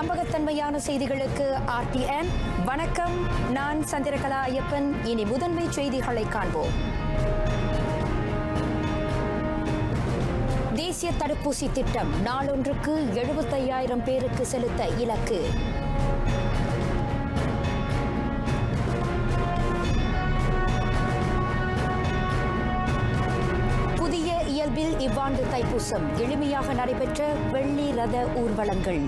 நம்பகத்தன்மையான செய்திகளுக்கு RTN. வணக்கம், நான் சந்திரகலா ஐயப்பன். இனி முதன்மை செய்திகளை காண்போம். தேசிய தடுப்பூசி திட்டம் நாளொன்றுக்கு 75,000 பேருக்கு செலுத்த இலக்கு. புதிய இயல்பில் இவ்வாண்டு தைப்பூசம் எளிமையாக நடைபெற்ற வெள்ளி ரத ஊர்வலங்கள்.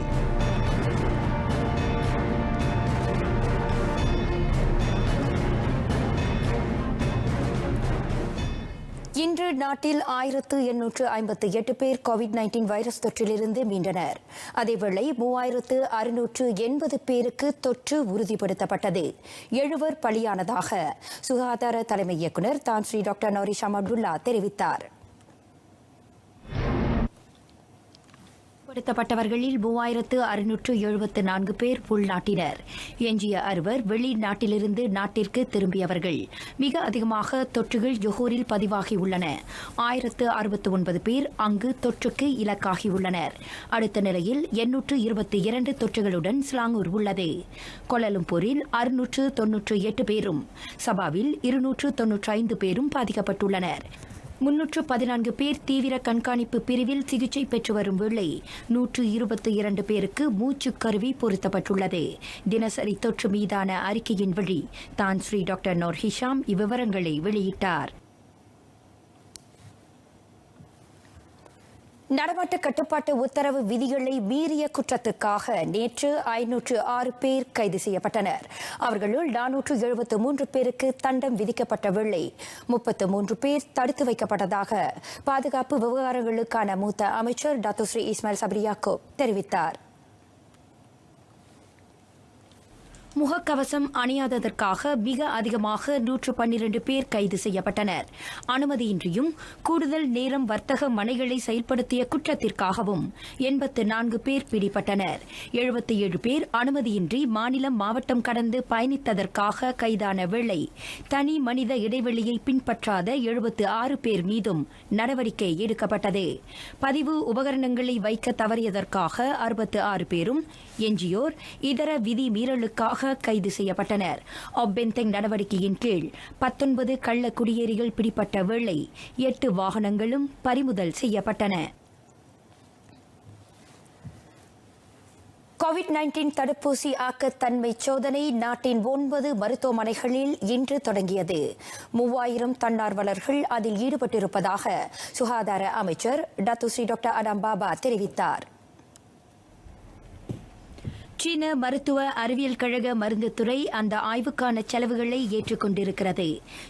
இன்று நாட்டில் 1858 பேர் COVID-19 வைரஸ் தொற்றிலிருந்து மீண்டனர். அதேவேளை 3680 பேருக்கு தொற்று உறுதிப்படுத்தப்பட்டது. 7 பலியானதாக சுகாதார தலைமை இயக்குநர் தான் ஸ்ரீ டாக்டர் நௌரிஷாம் அப்துல்லா தெரிவித்தார். படுத்தப்பட்டவர்களில் 3674 பேர் உள்நாட்டினர். எஞ்சிய 6 வெளிநாட்டிலிருந்து நாட்டிற்கு திரும்பியவர்கள். மிக அதிகமாக தொற்றுகள் ஜொஹூரில் பதிவாகியுள்ளன. 1069 பேர் அங்கு தொற்றுக்கு இலக்காகியுள்ளனர். அடுத்த நிலையில் 822 தொற்றுகளுடன் ஸ்லாங்கூர் உள்ளது. கோலாலம்பூரில் 698 பேரும், சபாவில் 295 பேரும் பாதிக்கப்பட்டுள்ளனர். 314 பேர் தீவிர கண்காணிப்பு பிரிவில் சிகிச்சை பெற்று வரும் வேளை 122 பேருக்கு மூச்சுக் கருவி பொருத்தப்பட்டுள்ளது. தினசரி தொற்று மீதான அறிக்கையின் வழி தான் ஸ்ரீ டாக்டர் நௌரிஷாம் இவ்விவரங்களை வெளியிட்டார். நடமாட்ட கட்டுப்பாட்டு உத்தரவு விதிகளை மீறிய குற்றத்துக்காக நேற்று 506 பேர் கைது செய்யப்பட்டனர். அவர்களுள் 473 பேருக்கு தண்டம் விதிக்கப்பட்ட வேளை 33 பேர் தடுத்து வைக்கப்பட்டதாக பாதுகாப்பு விவகாரங்களுக்கான மூத்த அமைச்சர் டாக்டர் ஸ்ரீ இஸ்மாயில் சப்ரி யாக்கூப் தெரிவித்தார். முகக்கவசம் அணியாததற்காக மிக அதிகமாக 112 பேர் கைது செய்யப்பட்டனர். அனுமதியின்றியும் கூடுதல் நேரம் வர்த்தக மனைகளை செயல்படுத்திய குற்றத்திற்காகவும் 84 பேர் பிடிபட்டனர். 77 பேர் அனுமதியின்றி மாநிலம் மாவட்டம் கடந்து பயணித்ததற்காக கைதான வேளை தனி மனித இடைவெளியை பின்பற்றாத 76 பேர் மீதும் நடவடிக்கை எடுக்கப்பட்டது. பதிவு உபகரணங்களை வைக்க தவறியதற்காக 66 பேரும், எஞ்சியோர் இதர விதி மீறலுக்காக கைது செய்யப்பட்டனர். ஒப்பென்தெங் நடவடிக்கையின் கீழ் 19 கள்ள குடியேறிகள் பிடிப்பட்ட வேளை 8 வாகனங்களும் பறிமுதல் செய்யப்பட்டன. COVID-19 தடுப்பூசி ஆக்கத்தன்மை சோதனை நாட்டின் 9 மருத்துவமனைகளில் இன்று தொடங்கியது. 3000 தன்னார்வலர்கள் அதில் ஈடுபட்டிருப்பதாக சுகாதார அமைச்சர் டாக்டர் ஸ்ரீ டாக்டர் அடாம் பாபா தெரிவித்தார். சீன மருத்துவ அறிவியல் கழக மருந்து துறை அந்த ஆய்வுக்கான செலவுகளை ஏற்றுக்கொண்டிருக்கிறது.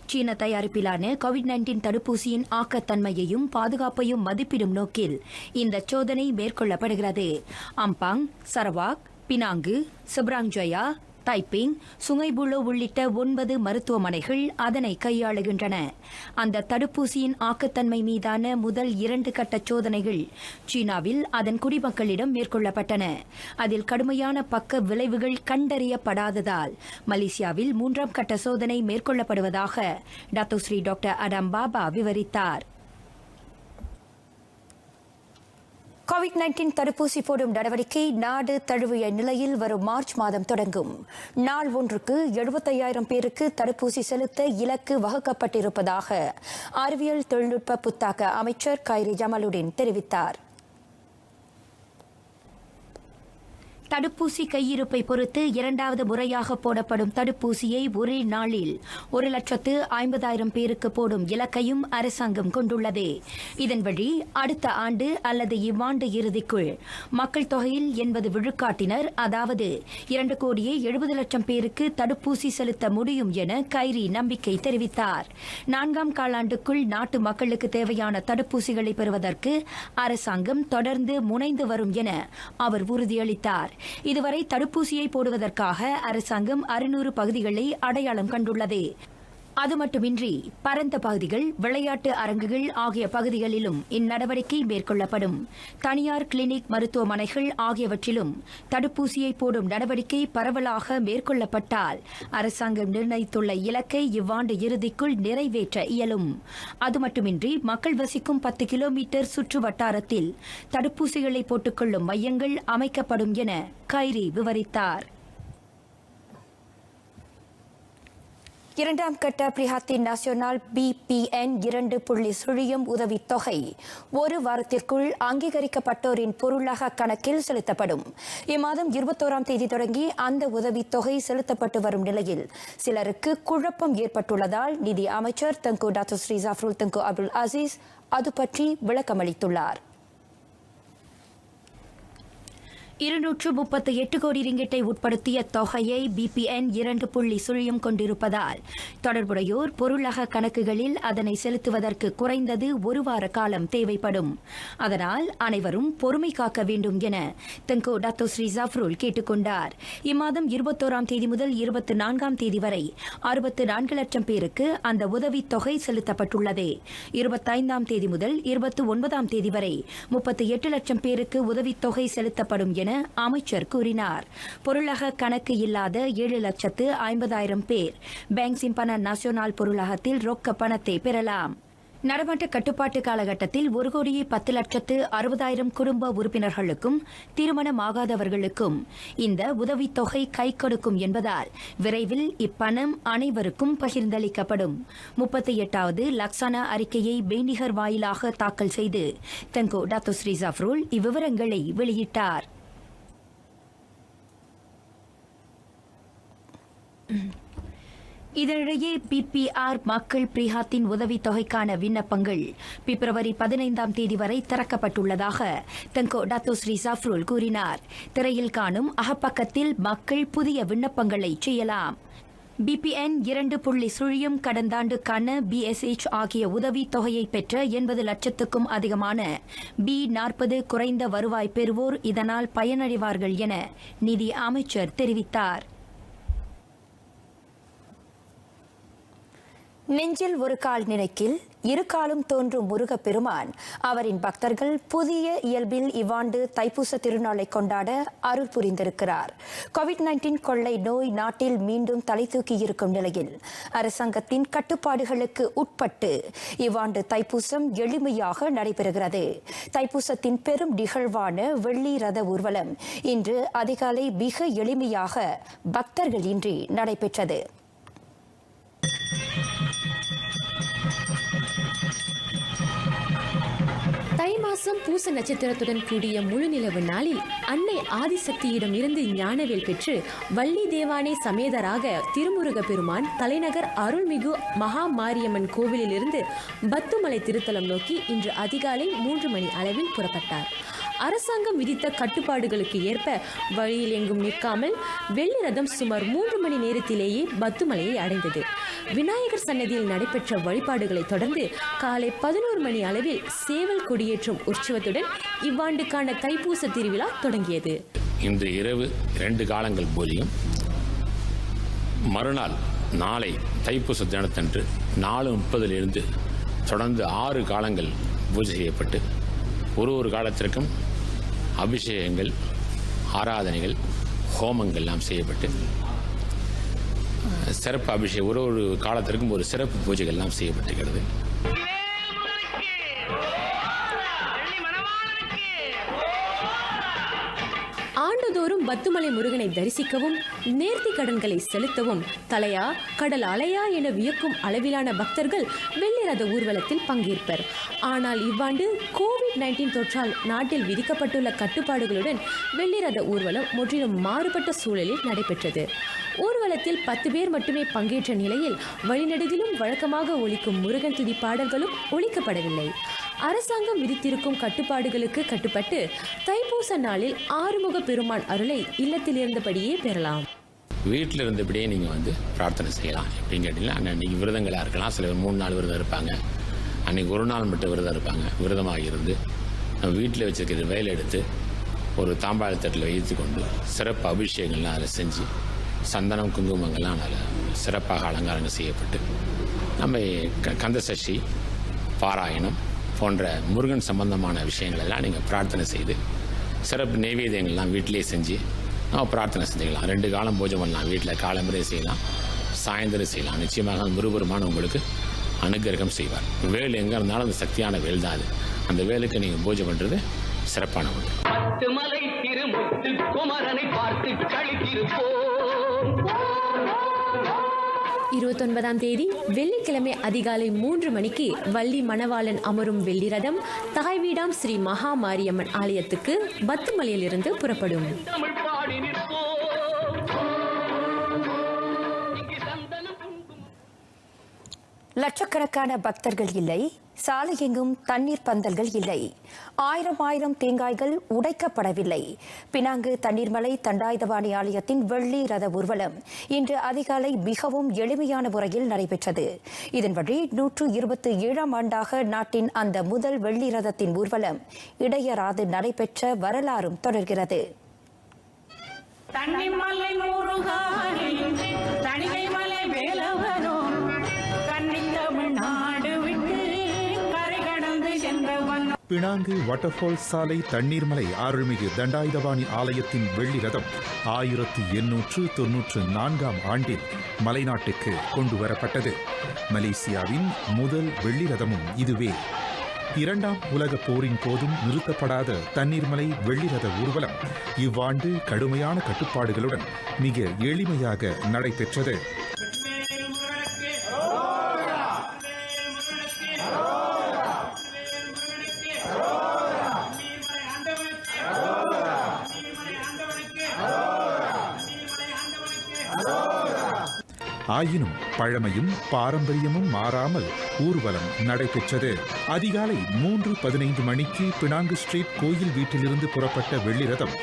சீன தயாரிப்பிலான COVID-19 தடுப்பூசியின் ஆக்கத்தன்மையையும் பாதுகாப்பையும் மதிப்பிடும் நோக்கில் இந்த சோதனை மேற்கொள்ளப்படுகிறது. அம்பாங், சரவாக், பினாங்கு, சப்ராங்ஜயா, தைப்பிங், சுங்கைபுலோ உள்ளிட்ட 9 மருத்துவமனைகள் அதனை கையாளுகின்றன. அந்த தடுப்பூசியின் ஆக்கத்தன்மை மீதான முதல் 2 கட்ட சோதனைகள் சீனாவில் அதன் குடிமக்களிடம் மேற்கொள்ளப்பட்டன. அதில் கடுமையான பக்க விளைவுகள் கண்டறியப்படாததால் மலேசியாவில் 3ஆம் கட்ட சோதனை மேற்கொள்ளப்படுவதாக டாக்டர் ஸ்ரீ டாக்டர் அடாம் பாபா விவரித்தார். COVID-19 தடுப்பூசி போடும் நடவடிக்கை நாடு தழுவிய நிலையில் வரும் மார்ச் மாதம் தொடங்கும். நாள் ஒன்றுக்கு 75,000 பேருக்கு தடுப்பூசி செலுத்த இலக்கு வகுக்கப்பட்டிருப்பதாக அறிவியல் தொழில்நுட்ப புத்தாக்க அமைச்சர் கைரி ஜமாலுடன் தெரிவித்தார். தடுப்பூசி கையிருப்பை பொறுத்து 2வது முறையாக போடப்படும் தடுப்பூசியை ஒரே நாளில் 1,50,000 பேருக்கு போடும் இலக்கையும் அரசாங்கம் கொண்டுள்ளது. இதன் வழி அடுத்த ஆண்டு அல்லது இவ்வாண்டு இறுதிக்குள் மக்கள் தொகையில் 80 விழுக்காட்டினர், அதாவது 2,70,00,000 பேருக்கு தடுப்பூசி செலுத்த முடியும் என கைரி நம்பிக்கை தெரிவித்தார். 4ஆம் காலாண்டுக்குள் நாட்டு மக்களுக்கு தேவையான தடுப்பூசிகளை பெறுவதற்கு அரசாங்கம் தொடர்ந்து முனைந்து வரும் என அவர் உறுதியளித்தார். இதுவரை தடுப்பூசியை போடுவதற்காக அரசாங்கம் 600 பகுதிகளை அடையாளம் கண்டுள்ளது. அது மட்டுமின்றி பரந்த பகுதிகள், விளையாட்டு அரங்குகள் ஆகிய பகுதிகளிலும் இந்நடவடிக்கை மேற்கொள்ளப்படும். தனியார் கிளினிக், மருத்துவமனைகள் ஆகியவற்றிலும் தடுப்பூசியை போடும் நடவடிக்கை பரவலாக மேற்கொள்ளப்பட்டால் அரசாங்கம் நிர்ணயித்துள்ள இலக்கை இவ்வாண்டு இறுதிக்குள் நிறைவேற்ற இயலும். அது மட்டுமின்றி மக்கள் வசிக்கும் 10 கிலோமீட்டர் சுற்று வட்டாரத்தில் தடுப்பூசிகளை போட்டுக்கொள்ளும் மையங்கள் அமைக்கப்படும் என கைரி விவரித்தார். 2ஆம் கட்ட பிரிஹாத்தின் நேஷனல் BPN 2.0 உதவித்தொகை ஒரு வாரத்திற்குள் அங்கீகரிக்கப்பட்டோரின் பொருளாக கணக்கில் செலுத்தப்படும். இம்மாதம் 21ஆம் தேதி தொடங்கி அந்த உதவித்தொகை செலுத்தப்பட்டு வரும் நிலையில் சிலருக்கு குழப்பம் ஏற்பட்டுள்ளதால் நிதி அமைச்சர் தங்கு டாக்டர் ஸ்ரீ ஜாஃப்ருல் தங்கு அப்துல் அசீஸ் அது பற்றி விளக்கமளித்துள்ளார். 238 கோடி ரிங்கிட்டை உட்படுத்திய தொகையை BPN 2.0 கொண்டிருப்பதால் தொடர்புடையோர் பொருளாக கணக்குகளில் அதனை செலுத்துவதற்கு குறைந்தது ஒரு வார காலம் தேவைப்படும். அதனால் அனைவரும் பொறுமை காக்க வேண்டும் என தங்கு டாக்டர் ஸ்ரீ ஜாஃப்ருல் கேட்டுக் கொண்டார். இம்மாதம் 21ஆம் தேதி முதல் 24ஆம் தேதி வரை 64 லட்சம் பேருக்கு அந்த உதவித்தொகை செலுத்தப்பட்டுள்ளது. 25ஆம் தேதி முதல் 29ஆம் தேதி வரை 38 லட்சம் பேருக்கு உதவித்தொகை செலுத்தப்படும் என அமைச்சர் கூறினார். பொருளாக கணக்கு இல்லாத 7,50,000 பேர் பேங்க் சிம்பன நேஷனல் பொருளாகத்தில் ரொக்க பணத்தை பெறலாம். நடமாட்ட கட்டுப்பாட்டு காலகட்டத்தில் 1,10,60,000 குடும்ப உறுப்பினர்களுக்கும் திருமணமாகாதவர்களுக்கும் இந்த உதவித்தொகை கை கொடுக்கும் என்பதால் விரைவில் இப்பணம் அனைவருக்கும் பகிர்ந்தளிக்கப்படும். 38வது லக்ஸானா அறிக்கையை மெய்நிகர் வாயிலாக தாக்கல் செய்து தங்கு டாக்டர் ஸ்ரீ ஜாஃப்ருல் இவ்விவரங்களை வெளியிட்டார். இதனிடையே BPR மக்கள் பிரிஹாத்தின் உதவித்தொகைக்கான விண்ணப்பங்கள் பிப்ரவரி 15ஆம் தேதி வரை திறக்கப்பட்டுள்ளதாக தங்கு டாக்டர் ஸ்ரீ ஜாஃப்ருல் கூறினார். திரையில் காணும் அகப்பக்கத்தில் மக்கள் புதிய விண்ணப்பங்களை செய்யலாம். BPN 2.0 கடந்தாண்டுக்கான BSH ஆகிய உதவி தொகையை பெற்ற 80 லட்சத்துக்கும் அதிகமான B40 குறைந்த வருவாய் பெறுவோர் இதனால் பயனடைவார்கள் என நிதி அமைச்சர் தெரிவித்தார். நெஞ்சில் ஒரு கால் நினைக்கில் இரு காலும் தோன்றும் முருகப்பெருமான் அவரின் பக்தர்கள் புதிய இயல்பில் இவ்வாண்டு தைப்பூச திருநாளை கொண்டாட அருள் புரிந்திருக்கிறார். COVID-19 கொள்ளை நோய் நாட்டில் மீண்டும் தலை தூக்கியிருக்கும் நிலையில் அரசாங்கத்தின் கட்டுப்பாடுகளுக்கு உட்பட்டு இவ்வாண்டு தைப்பூசம் எளிமையாக நடைபெறுகிறது. தைப்பூசத்தின் பெரும் நிகழ்வான வெள்ளி ரத ஊர்வலம் இன்று அதிகாலை மிக எளிமையாக பக்தர்கள் இன்றி நடைபெற்றது. தை மாசம் பூச நட்சத்திரத்துடன் கூடிய முழு நிலவு நாளில் அன்னை ஆதிசக்தியிடம் இருந்து ஞானவேல் பெற்று வள்ளி தேவானை சமேதராக திருமுருக பெருமான் தலைநகர் அருள்மிகு மகா மாரியம்மன் கோவிலில் இருந்து பத்துமலை திருத்தலம் நோக்கி இன்று அதிகாலை 3 மணி அளவில் புறப்பட்டார். அரசாங்கம் விதித்த கட்டுப்பாடுகளுக்கு ஏற்ப வழியில் எங்கும் நிற்காமல் வெள்ளி ரதம் சுமார் 3 மணி நேரத்திலேயே பத்துமலையை அடைந்தது. விநாயகர் சன்னதியில் நடைபெற்ற வழிபாடுகளை தொடர்ந்து காலை 11 மணி அளவில் சேவல் கொடியேற்றும் உற்சவத்துடன் இவ்வாண்டுக்கான தைப்பூச திருவிழா தொடங்கியது. இன்று இரவு 2 காலங்கள் போலியும் மறுநாள் நாளை தைப்பூச தினத்தன்று 4:30 தொடர்ந்து 6 காலங்கள் பூஜை செய்யப்பட்டு ஒரு காலத்திற்கும் அபிஷேகங்கள், ஆராதனைகள், ஹோமங்கள் எல்லாம் செய்யப்பட்டு சிறப்பு அபிஷேகம் ஒரு காலத்திற்கும் ஒரு சிறப்பு பூஜைகள் எல்லாம் செய்யப்பட்டிருக்கிறது. ஆண்டுதோறும் பத்துமலை முருகனை தரிசிக்கவும் நேர்த்தி கடன்களை செலுத்தவும் தலையா கடல் அலையா என வியக்கும் அளவிலான பக்தர்கள் வெள்ளி ரத ஊர்வலத்தில் பங்கேற்பர். ஆனால் இவ்வாண்டு COVID-19 தொற்றால் நாட்டில் விதிக்கப்பட்டுள்ள கட்டுப்பாடுகளுடன் வெள்ளி ரத ஊர்வலம் முற்றிலும் மாறுபட்ட சூழலில் நடைபெற்றது. ஊர்வலத்தில் 10 பேர் மட்டுமே பங்கேற்ற நிலையில் வழிநெடுகிலும் வழக்கமாக ஒலிக்கும் முருகன் துதி பாடல்களும் ஒலிக்கப்படவில்லை. அரசாங்கம் விதித்திருக்கும் கட்டுப்பாடுகளுக்கு கட்டுப்பட்டு தைப்பூச நாளில் ஆறுமுக பெருமான் அருளை இல்லத்தில் இருந்தபடியே பெறலாம். வீட்டில் இருந்தபடியே நீங்கள் பிரார்த்தனை செய்யலாம். எப்படின்னு கேட்டீங்கன்னா, அன்றைக்கி விரதங்களாக இருக்கலாம். சில 3 விரதம் இருப்பாங்க. அன்றைக்கி ஒரு நாள் மட்டும் விரதம் இருப்பாங்க. விரதமாக இருந்து வீட்டில் வச்சுருக்கிற வேலை எடுத்து ஒரு தாம்பாளத்தட்டில் வைத்து கொண்டு சிறப்பு அபிஷேகங்கள்லாம் அதில் செஞ்சு சந்தனம் குங்குமங்கள்லாம் அதில் சிறப்பாக அலங்காரங்கள் செய்யப்பட்டு நம்ம கந்த சஷ்டி பாராயணம் போன்ற முருகன் சம்பந்தமான விஷயங்கள் எல்லாம் நீங்கள் பிரார்த்தனை செய்து சிறப்பு நைவேத்தியங்கள்லாம் வீட்டிலேயே செஞ்சு நம்ம பிரார்த்தனை செஞ்சுக்கலாம். 2 காலம் பூஜை பண்ணலாம். வீட்டில் காலம்பரை செய்யலாம், சாயந்தரம் செய்யலாம். நிச்சயமாக முருகபெருமான் உங்களுக்கு அனுகிரகம் செய்வார். வேல் எங்கே இருந்தாலும் அந்த சக்தியான வேல் தான் அது. அந்த வேலுக்கு நீங்கள் பூஜை பண்ணுறது சிறப்பான ஒன்று. 10 மலை திருமுத்து குமரனை பார்த்து கழித்திருப்போம். 29ஆம் தேதி வெள்ளிக்கிழமை அதிகாலை 3 மணிக்கு வள்ளி மணவாளன் அமரும் வெள்ளி ரதம் தாய் வீடாம் ஸ்ரீ மகா மாரியம்மன் ஆலயத்துக்கு பத்துமலையிலிருந்து புறப்படும். தமிழ் பாடி நிற்போம். இங்கு சந்தனம் குங்குமம். லட்சக்கணக்கான பக்தர்கள் இல்லை, சாலை எங்கும் தண்ணீர் பந்தல்கள் இல்லை, ஆயிரம் தேங்காய்கள் உடைக்கப்படவில்லை. பினாங்கு தண்ணீர்மலை தண்டாயுதபாணி ஆலயத்தின் வெள்ளி ரத ஊர்வலம் இன்று அதிகாலை மிகவும் எளிமையான முறையில் நடைபெற்றது. இதன்படி 127ஆம் ஆண்டாக நாட்டின் அந்த முதல் வெள்ளி ரதத்தின் ஊர்வலம் இடையராது நடைபெற்ற வரலாறும் தொடர்கிறது. தண்ணிமலை முருகானே தணிகைமலை வேலவனோ கன்னித்தமிழ்நாடு விட்டு கரை கடந்து சென்றவன். பினாங்கு வாட்டர்ஃபால் சாலை தண்ணீர்மலை அருள்மிகு தண்டாயுதபாணி ஆலயத்தின் வெள்ளி ரதம் 1894ஆம் ஆண்டில் மலைநாட்டுக்கு கொண்டு வரப்பட்டது. மலேசியாவின் முதல் வெள்ளி ரதமும் இதுவே. 2ஆம் உலகப் போரின் போதும் நிறுத்தப்படாத தண்ணீர்மலை வெள்ளி ரத ஊர்வலம் இவ்வாண்டு கடுமையான கட்டுப்பாடுகளுடன் மிக எளிமையாக நடைபெற்றது. ஆயினும் பழமையும் பாரம்பரியமும் மாறாமல் ஊர்வலம் நடைபெற்றது. அதிகாலை 3:15 மணிக்கு பினாங்கு ஸ்ட்ரீட் கோயில் வீட்டிலிருந்து புறப்பட்ட வெள்ளி ரதம்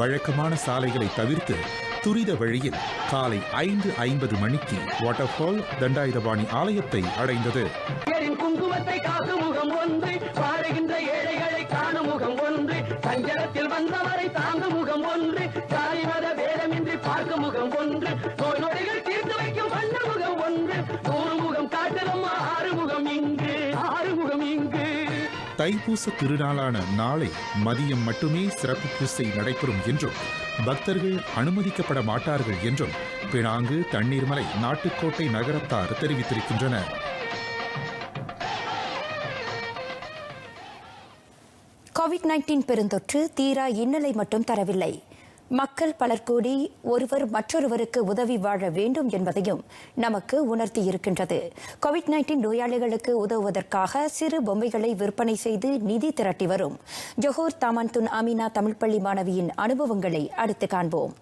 வழக்கமான சாலைகளை தவிர்த்து துரித வழியில் காலை 5:50 மணிக்கு வாட்டர்ஃபால் தண்டாயுதபாணி ஆலயத்தை அடைந்தது. குங்குமத்தை காக்கும் முகம் ஒன்று, பாடுகின்ற ஏழைகளை காணும் முகம் ஒன்று, சஞ்சலத்தில் வந்தவரை தாங்கும் முகம் ஒன்று, சாலிமத வேதமின்றி பார்க்கும் முகம் ஒன்று, நோய் நொடிகள் தீர்த்து வைக்கும் வண்ண முகம் ஒன்று, 100 முகம் காட்டுதம்மா 6 முகம் இங்கு, 6 முகம் இங்கு. தைப்பூச திருநாளான நாளை மதியம் மட்டுமே சிறப்பு பூசை நடைபெறும் என்றும் பக்தர்கள் அனுமதிக்கப்பட மாட்டார்கள் என்றும் பினாங்கு தண்ணீர்மலை நாட்டுக்கோட்டை நகரத்தார் தெரிவித்திருக்கின்றனர். கோவிட்-19 பெருந்தொற்று தீரா இன்னலை மட்டும் தரவில்லை. மக்கள் பலர் கூடி ஒருவர் மற்றொருவருக்கு உதவி வாழ வேண்டும் என்பதையும் நமக்கு உணர்த்தியிருக்கின்றது. கோவிட்-19 நோயாளிகளுக்கு உதவுவதற்காக சிறு பொம்மைகளை விற்பனை செய்து நிதி திரட்டி வரும் ஜொஹூர் தாமான் துன் அமீனா தமிழ் பள்ளி மாணவியின் அனுபவங்களை அடுத்து காண்போம்.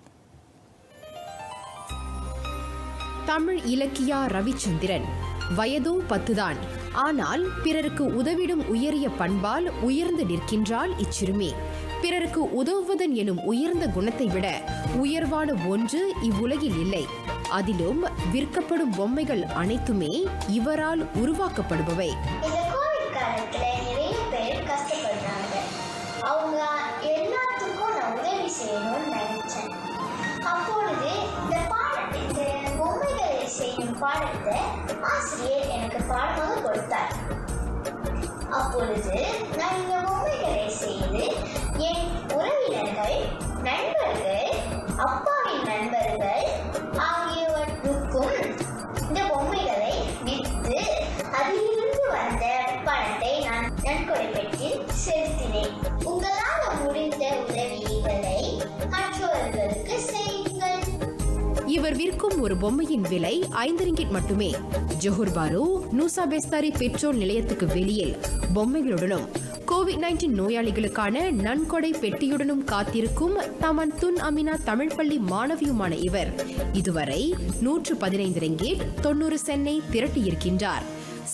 தமிழ் இலக்கியா ரவிச்சந்திரன் வயதோ 10 தான். ஆனால் பிறருக்கு உதவிடும் உயரிய பண்பால் உயர்ந்து நிற்கின்றாள் இச்சிறுமி. பிறருக்கு உதவுவதன் எனும் உயர்ந்த குணத்தை விட உயர்வான ஒன்று இவ்வுலகில் இல்லை. அதிலும் விற்கப்படும் பொம்மைகள் அனைத்துமே இவரால் உருவாக்கப்படுபவை. இந்த கோவிட் காலத்துல நிறைய பேர் கஷ்டப்படுறாங்க. அவங்க எல்லாத்துக்கும் நான் உதவி செய்யணும்னு நினைச்சேன். அப்பொழுது இந்த பாடத்தை பொம்மைகளை செய்யும் பாடத்தை ஆசிரியர் எனக்கு பாடமாக கொடுத்தார். அப்பொழுது நான் இந்த பொம்மைகளை செய்து என் உறவினர்கள், நண்பர்கள், அப்பாவின் நண்பர்கள் ஆகியவற்றுக்கும் இந்த பொம்மைகளை விற்று அதிலிருந்து வந்த பணத்தை நான் நன்கொடை பெற்று செலுத்தினேன். உங்களால் முடிந்த உதவிகளை மற்றவர்களுக்கு செய்யுங்கள். இவர் விற்கும் ஒரு பொம்மையின் விலை 5 ரிங்கிட் மட்டுமே. ஜொஹூர் பாரு நூசா பெஸ்தாரி பெட்ரோல் நிலையத்துக்கு வெளியில் பொம்மைகளுடனும் கோவிட்-19 நோயாளிகளுக்கான நன்கொடை பெட்டியுடனும் காத்திருக்கும் தமன் துன் அமினா தமிழ் பள்ளி மாணவியுமான இவர் இதுவரை 115 ரிங்கிட் 90 சென்னை திரட்டியிருக்கின்றார்.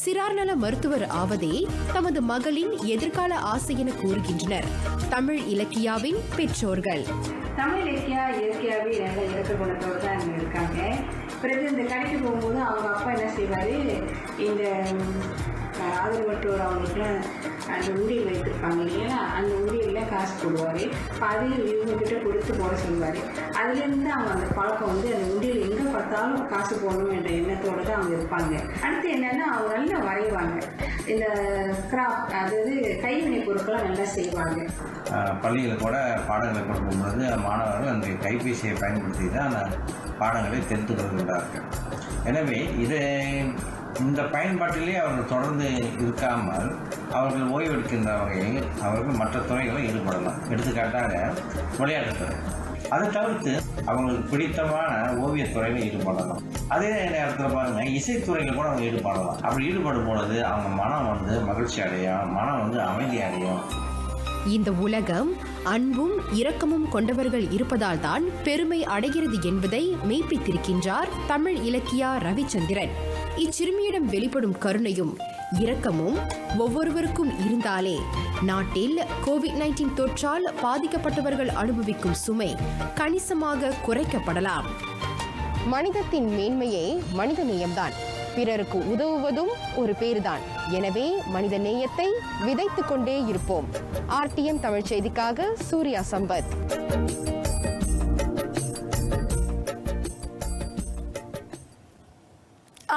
சிறார் நல மருத்துவர் ஆவதே தமது மகளின் எதிர்கால ஆசை என கூறுகின்றனர் தமிழ் இலக்கியாவின் பெற்றோர்கள். தமிழ் இலக்கியா இயற்கையாகவே நல்ல இலக்க குணத்தோடு தான் அங்கே இருக்காங்க. பிறகு இந்த கடைக்கு போகும்போது அவங்க அப்பா என்ன செய்வார், இந்த ஆதரவற்றோர் அவங்களுக்குலாம் அந்த உண்டியல் வைத்திருப்பாங்க இல்லையா, அந்த உண்டியலில் காசு போடுவார். அதையும் இவங்ககிட்ட கொடுத்து போட சொல்லுவார். அதுலேருந்து அவங்க அந்த பழக்கம் வந்து அந்த உண்டியல் எங்கே பார்த்தாலும் காசு போடணும் என்ற எண்ணத்தோடு தான் அவங்க இருப்பாங்க. அடுத்து என்னென்னா அவங்க நல்லா வரைவாங்க. இந்த கிராஃப்ட், அதாவது கைவினை பொருட்களை நல்லா செய்வாங்க. பள்ளியில் கூட பாடங்களை கொடுக்கும்பொழுது மாணவர்கள் அந்த கைபேசியை பயன்படுத்தி தான் பாடங்களை தெரிந்து கொள்கின்றார்கள். எனவே இந்த பயன்பாட்டிலே அவர்கள் தொடர்ந்து இருக்காமல் அவர்கள் ஓய்வெடுக்கின்ற வகையில் அவர்கள் மற்ற துறைகளில் ஈடுபடலாம். எடுத்துக்காட்டாக விளையாட்டுத்துறை, அதை தவிர்த்து அவங்களுக்கு பிடித்தமான ஓவியத்துறையில் ஈடுபடலாம். அதே நேரத்தில் பாருங்கள், இசைத்துறையில் கூட அவங்க ஈடுபடலாம். அப்படி ஈடுபடும் பொழுது அவங்க மனம் வந்து மகிழ்ச்சி அடையும், மனம் வந்து அமைதி அடையும். இந்த உலகம் அன்பும் இரக்கமும் கொண்டவர்கள் இருப்பதால் தான் பெருமை அடைகிறது என்பதை மெய்ப்பித்திருக்கின்றார் தமிழ் இலக்கியா ரவிச்சந்திரன். இச்சிறுமியிடம் வெளிப்படும் கருணையும் இரக்கமும் ஒவ்வொருவருக்கும் இருந்தாலே நாட்டில் COVID-19 தொற்றால் பாதிக்கப்பட்டவர்கள் அனுபவிக்கும் சுமை கணிசமாக குறைக்கப்படலாம். மனிதத்தின் மேன்மையே மனித நேயம்தான். பிறருக்கு உதவுவதும் ஒரு பேருதான். எனவே மனித நேயத்தை விதைத்துக் கொண்டே இருப்போம். RTM தமிழ் செய்திக்காக சூர்யா சம்பத்.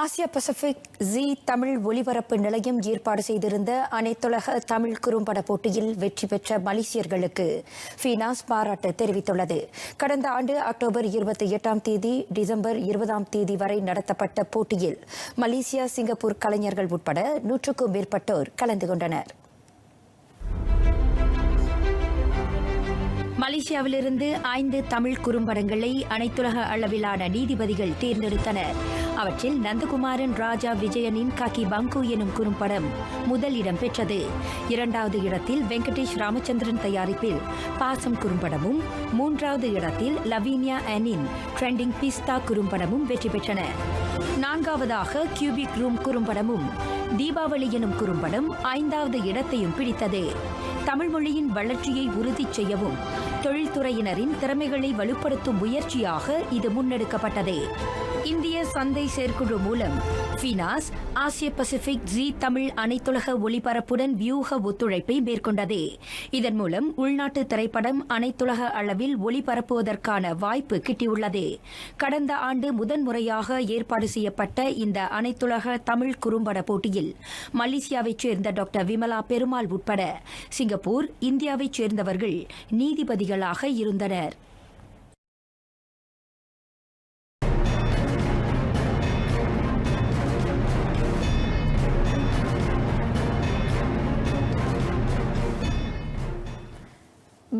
ஆசியா பசிபிக் ஜி தமிழ் ஒலிபரப்பு நிலையம் ஏற்பாடு செய்திருந்த அனைத்துலக தமிழ் குறும்பட போட்டியில் வெற்றி பெற்ற மலேசியர்களுக்கு ஃபீனாஸ் பாராட்டு தெரிவித்துள்ளது. கடந்த ஆண்டு அக்டோபர் 28ஆம் தேதி டிசம்பர் 20ஆம் தேதி வரை நடத்தப்பட்ட போட்டியில் மலேசியா, சிங்கப்பூர் கலைஞர்கள் உட்பட 100க்கும் மேற்பட்டோர் கலந்து கொண்டனர். மலேசியாவிலிருந்து 5 தமிழ் குறும்படங்களை அனைத்துலக அளவிலான நீதிபதிகள் தேர்ந்தெடுத்தனர். அவற்றில் நந்தகுமாரன் ராஜா விஜயனின் காக்கி பங்கு எனும் குறும்படம் முதல் இடம் பெற்றது. 2வது இடத்தில் வெங்கடேஷ் ராமச்சந்திரன் தயாரிப்பில் பாசம் குறும்படமும், 3வது இடத்தில் லவீனியா அனின் ட்ரெண்டிங் பிஸ்தா குறும்படமும் வெற்றி பெற்றன. 4வதாக கியூபிக் ரூம் குறும்படமும், தீபாவளி எனும் குறும்படம் 5வது இடத்தையும் பிடித்தது. தமிழ் மொழியின் வளர்ச்சியை உறுதி செய்யவும் தொழில்துறையினரின் திறமைகளை வலுப்படுத்தும் முயற்சியாக இது முன்னெடுக்கப்பட்டது. இந்திய சந்தை செயற்குழு மூலம் ஃபீனாஸ் ஆசிய பசிபிக் ஜி தமிழ் அனைத்துலக ஒலிபரப்புடன் வியூக ஒத்துழைப்பை மேற்கொண்டது. இதன் மூலம் உள்நாட்டு திரைப்படம் அனைத்துலக அளவில் ஒலிபரப்புவதற்கான வாய்ப்பு கிட்டியுள்ளது. கடந்த ஆண்டு முதன்முறையாக ஏற்பாடு செய்யப்பட்ட இந்த அனைத்துலக தமிழ் குறும்பட போட்டியில் மலேசியாவைச் சேர்ந்த டாக்டர் விமலா பெருமாள் உட்பட சிங்கப்பூர், இந்தியாவைச் சேர்ந்தவர்கள் நீதிபதிகளாக இருந்தனர்.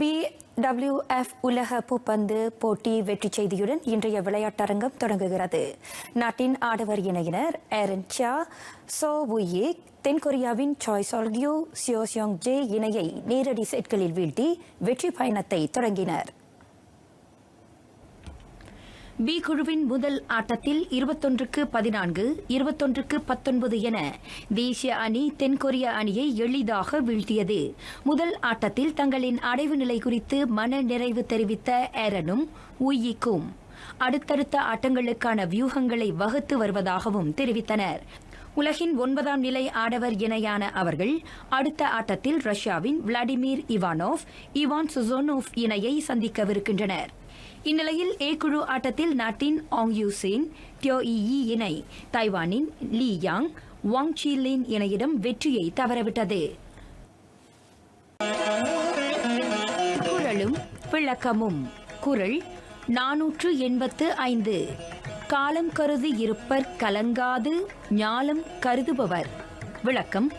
BWF உலக பூப்பந்து போட்டி வெற்றி செய்தியுடன் இன்றைய விளையாட்டரங்கம் தொடங்குகிறது. நாட்டின் ஆடவர் இணையினர் ஏரன் சியா, சோ வுயிக் தென்கொரியாவின் சாய் சால்கியூ, சியோ சியோங் ஜே இணையை நேரடி செட்களில் வீழ்த்தி வெற்றி பயணத்தை தொடங்கினர். பி குழுவின் முதல் ஆட்டத்தில் 21-14, 21-19 என தேசிய அணி தென்கொரிய அணியை எளிதாக வீழ்த்தியது. முதல் ஆட்டத்தில் தங்களின் அடைவு நிலை குறித்து மன நிறைவு தெரிவித்த ஏரனும் உயிக்கும் அடுத்தடுத்த ஆட்டங்களுக்கான வியூகங்களை வகுத்து வருவதாகவும் தெரிவித்தனர். உலகின் 9ஆம் நிலை ஆடவர் இணையான அவர்கள் அடுத்த ஆட்டத்தில் ரஷ்யாவின் விளாடிமிர் இவானோவ், இவான் சுசோனோவ் இணையை சந்திக்கவிருக்கின்றனர். இந்நிலையில் ஏ குழு ஆட்டத்தில் நாட்டின் ஆங் யூசின், டியோ இ இணை தைவானின் லீ யாங், வாங் சீலின் இணையிடம் வெற்றியை தவறவிட்டது. குறளும் விளக்கமும். குறள் 485. காலம் கருதி இருப்பர் கலங்காது ஞாலம் கருதுபவர். விளக்கம்: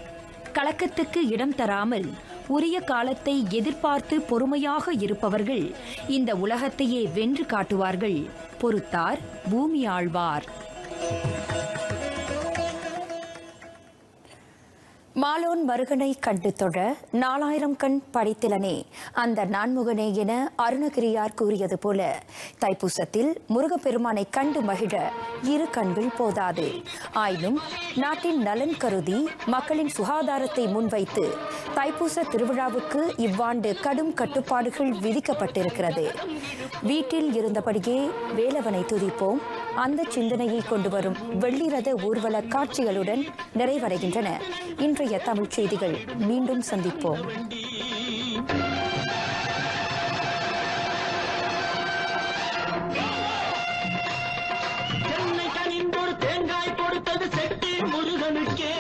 கலக்கத்துக்கு இடம் தராமல் உரிய காலத்தை எதிர்பார்த்து பொறுமையாக இருப்பவர்கள் இந்த உலகத்தையே வென்று காட்டுவார்கள். பொறுத்தார் பூமி ஆழ்வார். மாலோன் மருகனை கண்டு தொழ 4000 கண் படைத்திலனே அந்த நான்முகனே என அருணகிரியார் கூறியது போல தைப்பூசத்தில் முருகப்பெருமானை கண்டு மகிழ இரு கண்கள் போதாது. ஆயினும் நாட்டின் நலன் கருதி மக்களின் சுகாதாரத்தை முன்வைத்து தைப்பூச திருவிழாவுக்கு இவ்வாண்டு கடும் கட்டுப்பாடுகள் விதிக்கப்பட்டிருக்கிறது. வீட்டில் இருந்தபடியே வேலவனை துதிப்போம், அந்த சிந்தனையை கொண்டு வரும் வெள்ளிரத ஊர்வல காட்சிகளுடன் நிறைவடைகின்றன இன்றைய தமிழ்ச் செய்திகள். மீண்டும் சந்திப்போம். தேங்காய் கொடுத்தது செட்டி முருகனுக்கே,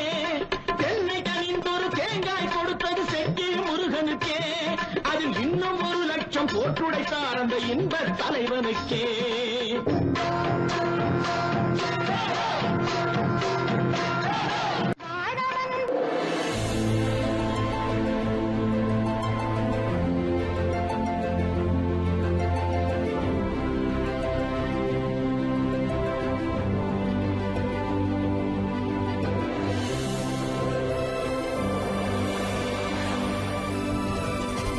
தென்னை கனிந்தொரு தேங்காய் கொடுத்தது செட்டி முருகனுக்கே, அதில் இன்னும் 1 லட்சம் போட்டுடைத்தார் அந்த இன்ப தலைவனுக்கே.